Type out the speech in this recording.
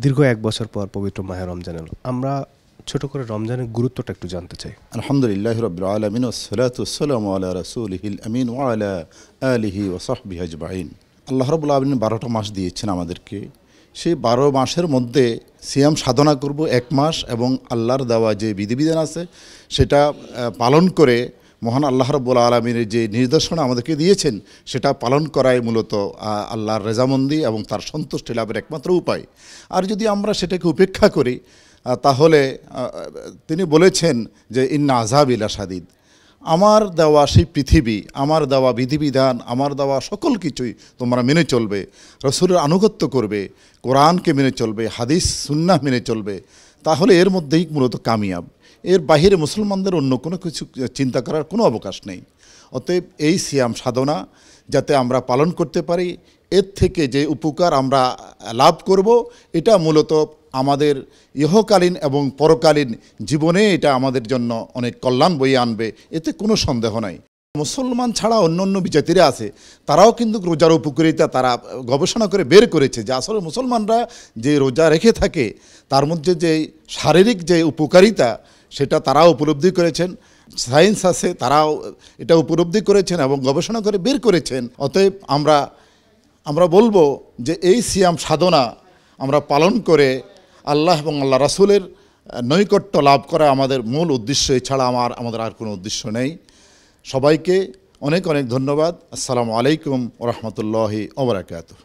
দীর্ঘ এক বছর পর পবিত্র মাহে রমজান এলো। আমরা ছোট করে রমজানের গুরুত্বটা একটু জানতে চাই। আলহামদুলিল্লাহ রাব্বিল আলামিন ওয়াসসালাতু ওয়াসসালামু আলা রাসূলিহিল আমিন ওয়া আলা আলিহি ওয়া সাহবিহি আজমাইন। আল্লাহ রাব্বুল আলামিন 12টা মাস দিয়েছেন আমাদেরকে। সেই 12 মাসের মধ্যে সিয়াম সাধনা করব 1 মাস এবং আল্লাহর দেওয়া যে বিধিবিধান আছে সেটা পালন করে মহান আল্লাহ রাব্বুল আলামিনের যে নির্দেশনা আমাদেরকে দিয়েছেন সেটা পালন করাই মূলত আল্লাহর রেজামন্দি এবং তার সন্তুষ্টি লাভের একমাত্র উপায়। আর যদি আমরা সেটাকে উপেক্ষা করি তাহলে তিনি বলেছেন যে ইন্না আযাবি লাশাদীদ, আমার দেওয়া সেই পৃথিবী, আমার দেওয়া বিধিবিধান, আমার দেওয়া সকল কিছুই তোমরা মেনে চলবে, রাসূলের আনুগত্য করবে, কোরআনকে মেনে চলবে, হাদিস সুন্নাহ মেনে চলবে, তাহলে এর মধ্যেই মূলত কামিয়াব। এর বাহিরে মুসলমানদের অন্য কোনো কিছু চিন্তা করার কোনো অবকাশ নেই। অতএব এই সিয়াম সাধনা যাতে আমরা পালন করতে পারি, এর থেকে যে উপকার আমরা লাভ করব এটা মূলত আমাদের ইহকালীন এবং পরকালীন জীবনে এটা আমাদের জন্য অনেক কল্যাণ বয়ে আনবে, এতে কোনো সন্দেহ নাই। মুসলমান ছাড়া অন্য অন্য বিজাতিরা আছে, তারাও কিন্তু রোজার উপকারিতা তারা গবেষণা করে বের করেছে যে আসলে মুসলমানরা যে রোজা রেখে থাকে তার মধ্যে যে শারীরিক যে উপকারিতা সেটা তারাও উপলব্ধি করেছেন। সায়েন্স আছে, তারাও এটা উপলব্ধি করেছেন এবং গবেষণা করে বের করেছেন। অতএব আমরা বলবো যে এই সিয়াম সাধনা আমরা পালন করে আল্লাহ এবং আল্লাহ রাসূলের নৈকট্য লাভ করা আমাদের মূল উদ্দেশ্য, এছাড়া আমাদের আর কোনো উদ্দেশ্য নেই। সবাইকে অনেক অনেক ধন্যবাদ। আসসালামু আলাইকুম ওয়া রাহমাতুল্লাহি ওয়া বারাকাতুহু।